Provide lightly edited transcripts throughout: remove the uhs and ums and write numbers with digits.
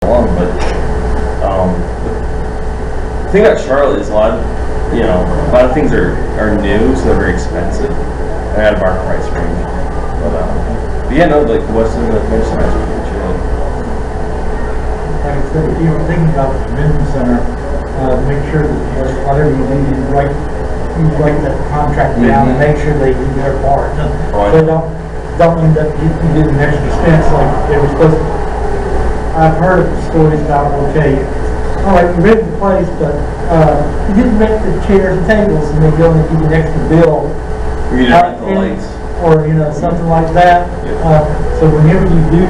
along, but the thing about Charlotte is a lot of things are new, so they're very expensive. They're out of our price range. But yeah, no, like the West End of the Convention Center is pretty chill. Like I said, if you were thinking about the convention center, make sure that whatever you do, you write that contract down and make sure they do their part. So don't end up getting an extra expense like it was supposed to. I've heard of stories about, okay, all right, you rented the place, but you didn't rent the chairs and tables, and they go and give you an extra bill. Or you didn't rent the lights. Or, something like that. Yeah. So whenever you do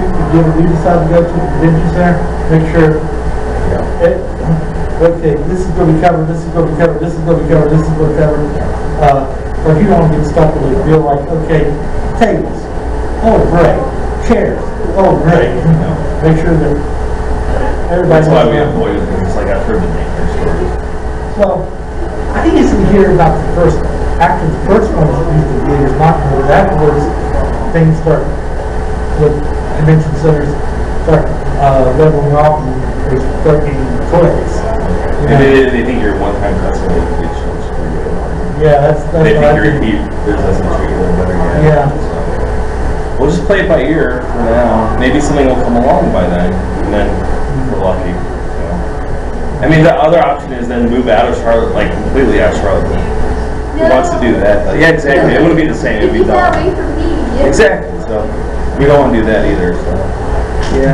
decide to go to the convention center, make sure, okay, this is going to be covered, this is going to be covered, this is going to be covered, this is going to be covered. Or if you don't want to get stuck with a bill like, okay, tables, oh great, chairs, oh great. Make sure that everybody. That's why we avoided things like I've heard the nightmare stories. Well, I think it's we hear about the first one. After the first one was used to be as not good, afterwards things start with convention centers start leveling off and they start getting toilets. They think you're a one-time customer, you get charged for you. Yeah, that's they think your repeat business and treat you better. Yeah. So we'll just play it by ear for now. Maybe something will come along by then, and then if we're lucky. I mean, the other option is then move out of Charlotte, like completely out of Charlotte. Who wants to do that? Yeah, exactly. It wouldn't be the same. It'd be dumb. Exactly. So we don't want to do that either. So yeah.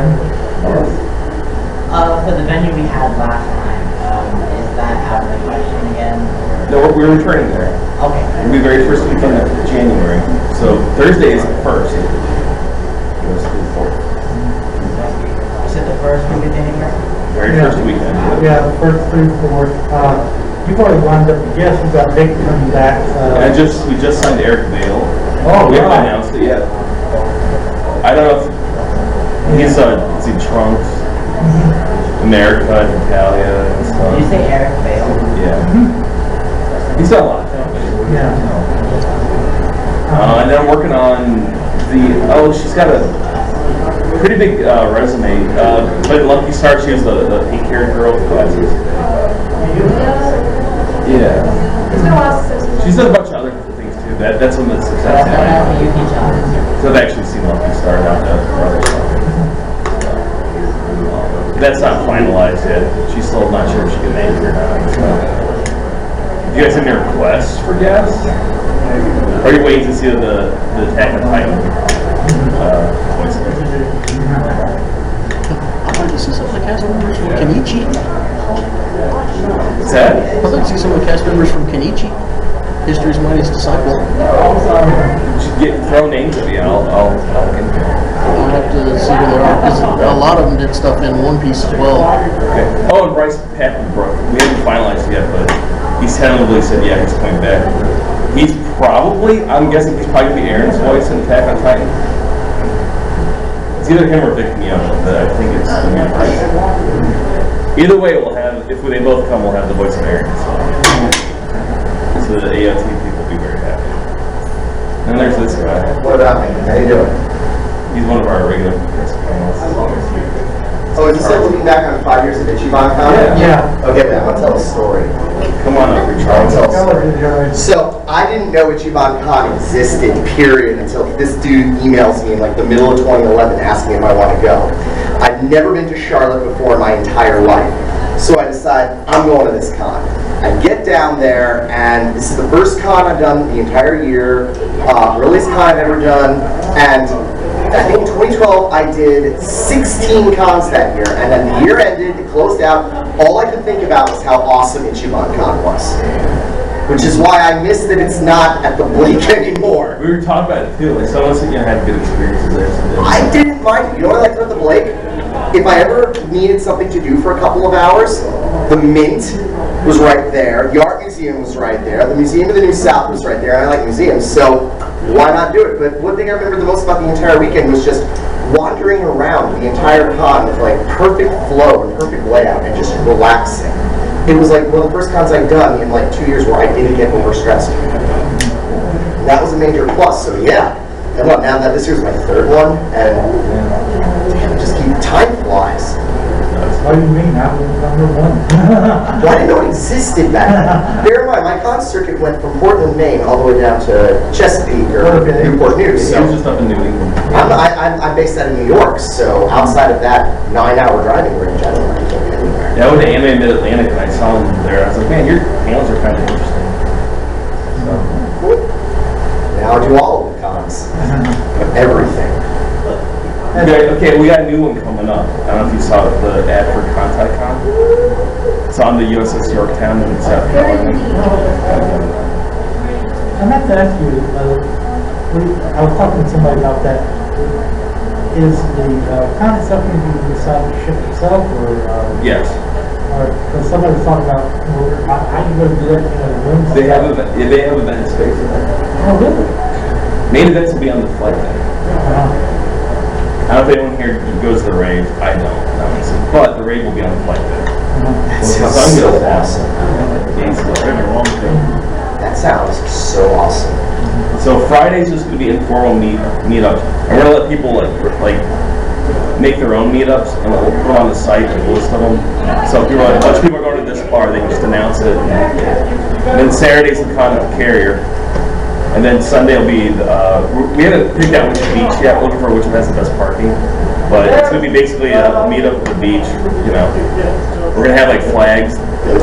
For the venue we had last time, is that out of the question again? No, we're returning there. Okay. It'll be the very first weekend of January. So Thursday is the first. It goes to the 4th. Is it the first week of January? Very first weekend. Yeah, the first through 4th. You've already lined up the guests. We've got Nick coming back. We just signed Eric Vale. Oh, we haven't right. announced it yet. I don't know if he's Trunks, America, and Italia, and stuff. Did you say Eric Vale? Yeah. He's done a lot. Yeah. And then I'm working on she's got a pretty big resume. But Lucky Star, she was the pink-haired girl with glasses. Yeah. She's done a bunch of other things too. That's one that's successful. So I've actually seen Lucky Star down there for other stuff. That's not finalized yet. She's still not sure if she can make it or not. So. Do you guys have any requests for guests? Or are you waiting to see the Attack on Titan voice? I'd like to see some of the cast members from Kenichi. What's that? I'd like to see some of the cast members from Kenichi, History's Mightiest Disciple. Throw names at me and I'll look into it. I'll have to see who they are, because a lot of them did stuff in One Piece as well. Okay. Oh, and Bryce Pappenbrook. We haven't finalized yet, but he's tentatively said, yeah, he's coming back. I'm guessing he's probably going to be Aaron's voice in Attack on Titan. It's either him or Vic Miyamoto, but I think it's going to be Bryce. Either way, if they both come, we'll have the voice of Aaron. So the AOT people will be very happy. And there's this guy. What about me? How you doing? He's one of our regular guest panelists. Oh, is this still looking back on 5 years of Ichiban Con? Yeah. Okay, then I'll tell a story. Come on up, Richard. I'll tell a story. So, I didn't know Ichiban Con existed, period, until this dude emails me in like the middle of 2011 asking if I want to go. I'd never been to Charlotte before in my entire life. So I decide, I'm going to this con. I get down there, and this is the first con I've done the entire year, earliest con I've ever done, and I think in 2012 I did 16 cons that year, and then the year ended, it closed out. All I could think about was how awesome Ichiban Con was. Which is why I miss that it's not at the Blake anymore. We were talking about it too, like someone said had good experiences there. So I didn't mind it. You know what I liked about the Blake? If I ever needed something to do for a couple of hours, the Mint was right there, the Art Museum was right there, the Museum of the New South was right there, and I like museums, so why not do it? But one thing I remember the most about the entire weekend was just wandering around the entire con with like perfect flow and perfect layout and just relaxing. It was like one of the first cons I'd done in like 2 years where I didn't get overstressed. That was a major plus, so yeah. And now that this year's my third one, and damn, just keep time flies. What do you mean? I'm number one. Well, I didn't know it existed back then. Bear in mind, my con circuit went from Portland, Maine, all the way down to Chesapeake or Okay. Newport News. He So was just up in New England. I'm based out of New York, so outside of that 9-hour driving range, I don't really get anywhere. Yeah, I went to AMA Mid-Atlantic and I saw him there. I was like, man, your panels are kind of interesting. So, Now I do all of the cons. Everything. okay, we got a new one coming up. I don't know if you saw the ad for Contact Con. It's on the USS Yorktown in South Carolina. I meant to ask you, I was talking to somebody about that. Is the kind of stuff going to be decided to ship itself, or Yes. because somebody was talking about, how you going to do that, rooms? They have event space in there. Oh, really? Main events will be on the flight day. I don't know if anyone here goes to the rave. I don't, obviously. But the rave will be on the flight day. That sounds so awesome. That sounds so awesome. So Friday's just going to be informal meetups. And we're going to let people like make their own meetups, and we'll put on the site like a list of them. So if a bunch of people are going to this bar, they can just announce it. And then Saturday's the con at the Carrier. And then Sunday will be, we haven't picked out which beach yet, we're looking for which one has the best parking. But it's going to be basically a meetup at the beach, you know. We're going to have like flags,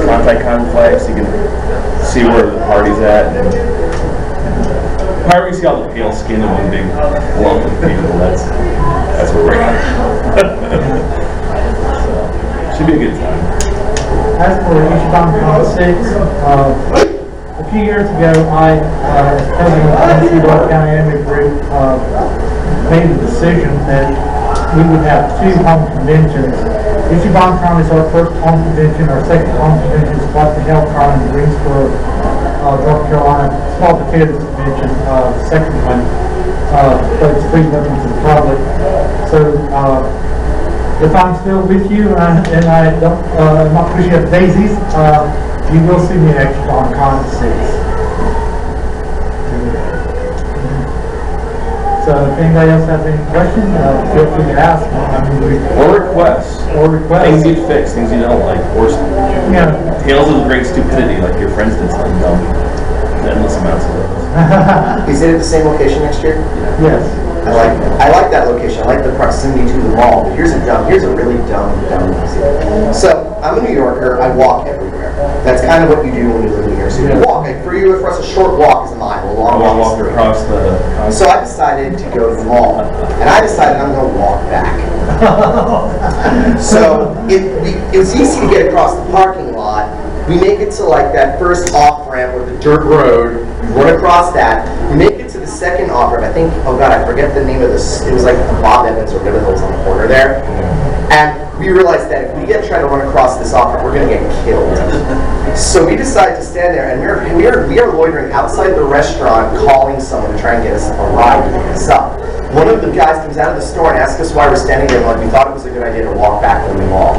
Contact Con flags, so you can see where the party's at. And probably see all the pale skin in one big lump of people, that's what we're at. So, should be a good time. As for Ichiban Con 6, a few years ago, I, as president of the Rowan County Group, made the decision that we would have 2 home conventions. Ichiban Con is our first home convention. Our second home convention is What the Hell Con in Greensboro, North Carolina. Small Potatoes Convention, second one, but it's free limited to the public. So, if I'm still with you and I don't, I'm not pushing up daisies, you will see me at Ichiban Con 6. So if anybody else has any questions, feel free to ask. Or requests. Things you fix, things you don't like. Or tales of great stupidity, like your friends did something dumb. Endless amounts of those. Is it at the same location next year? Yes. I like that location. I like the proximity to the mall. But here's a really dumb museum. So I'm a New Yorker. I walk everywhere. That's kind of what you do when you live in New York City. You walk. For us, a short walk is a mile. A long walk is 3. Across the. So I decided to go to the mall, and I decided I'm going to walk back. So it was easy to get across the parking lot. We make it to like that first off ramp with the dirt road. We run across that. We make it to the second off ramp. I think, oh god, I forget the name of this. It was like Bob Evans or whatever the hell's on the corner there. And we realized that if we try to run across this off ramp, we're going to get killed. So we decided to stand there, and we are loitering outside the restaurant, calling someone to try and get us a ride to pick us up. One of the guys comes out of the store and asks us why we're standing there. Like we thought it was a good idea to walk back from the mall.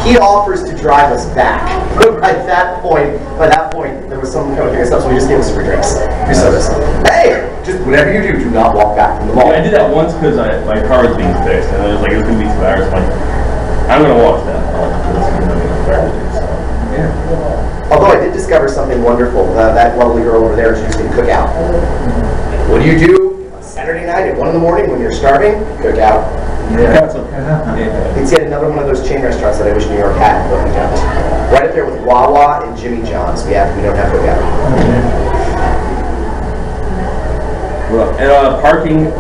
He offers to drive us back. But by that point, there was someone coming to pick us up, so we just gave us free drinks. Free sodas. Hey, just whatever you do not walk back from the mall. I did that once because my car was being fixed, and it was going to be 2 hours. I'm like, I'm going to walk that long. Although I did discover something wonderful. That lovely girl over there is using cookout. What do you do on Saturday night at 1 in the morning when you're starving? Cookout. Yeah. It's yet another one of those chain restaurants that I wish New York had, but we don't. Right up there with Wawa and Jimmy John's. We don't have cookout. Well, and parking,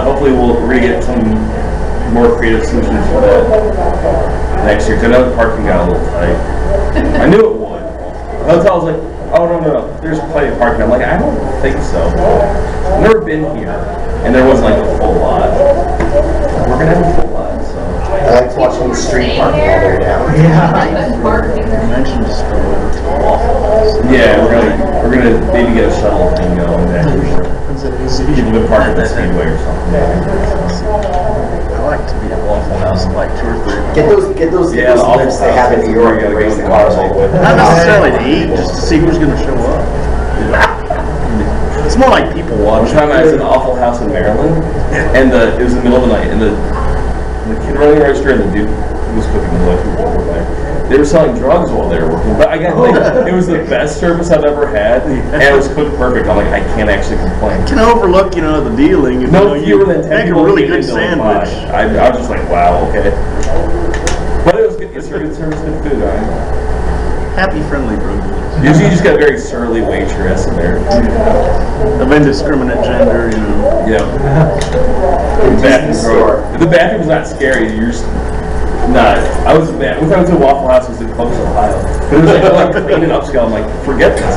hopefully we're going to get some more creative solutions for that next year. Because I know the parking got a little tight. I knew it would. The hotel was like, oh no, there's plenty of parking. I'm like, I don't think so. I've never been here, and there wasn't like a full lot. We're gonna have a full lot, so. I like watching the street parking all the way down. Yeah, we're gonna maybe get a shuttle thing going there. People can park at the Speedway or something. I like to be at Waffle House in like 2 or 3. Get those lifts they have in New York and raise the cars all the way. Not necessarily to eat, just to see who's going to show up. It's more like people One watching. time I was in an Awful House in Maryland, and it was in the middle of the night, and the kid running the register and the dude was cooking the electric people there. They were selling drugs while they were working, but I got like, it was the best service I've ever had, and it was cooked perfect. I'm like, I can't actually complain. Can overlook, the dealing. If, No you fewer than 10 make a people really came good in to, like, buy. sandwich. I was just like, wow, okay. But it was good, good service, good food. Happy, friendly burgers. Usually you just got a very surly waitress in there. Of indiscriminate gender, Yeah. The bathroom's not scary. You're just not. I was at the Waffle House. Was in Columbus, Ohio. But it was like clean and upscale. I'm like, forget this.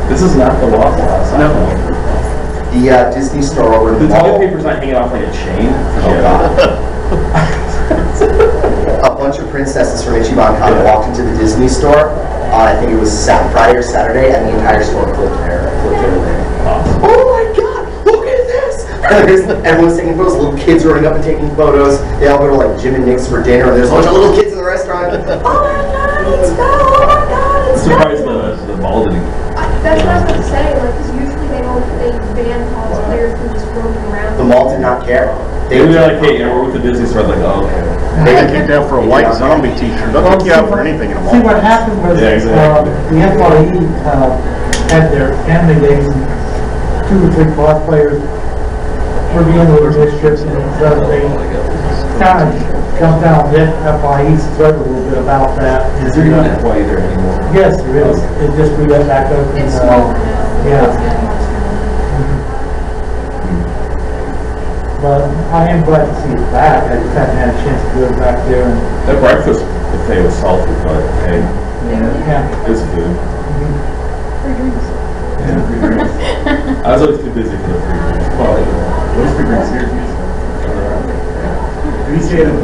This is not the Waffle House. No. The Disney store over in The the mall. toilet paper's not hanging off like a chain. Oh, God. A bunch of princesses from Ichiban Khan walked into the Disney store. I think it was Friday or Saturday, and the entire store flipped everything. Awesome. Oh my God! Look at this! And everyone's taking photos. Little kids running up and taking photos. They all go to like Jim and Nick's for dinner, and there's a bunch of little kids in the restaurant. Oh my God! It's Belle! Oh my God! I'm It's surprised Belle! the mall didn't. That's what I was going to say, like, because usually they ban cosplayers from just roaming around. The mall did not care. They were like, hey, we're with the Disney store. I'm like, oh, okay. They got kicked out for a white zombie t-shirt. They'll kick you out for anything in a See, mall. what happened was, Yeah, exactly. the FYE, had their anime days, and 2 or 3 cosplayers were dealing with their districts, and so they kind of jumped down the FYE's throat a little bit about that. Is there not FY there anymore? Yes, there is. It just we got back up. It's smaller now. yeah. It's getting much smaller. But I am glad to see it back. I just haven't had a chance to go back there and, That breakfast buffet was salty, but hey, yeah. it's food. Free drinks. I was always too busy for the free drinks. Well, What's the Great Syracuse? Did he say that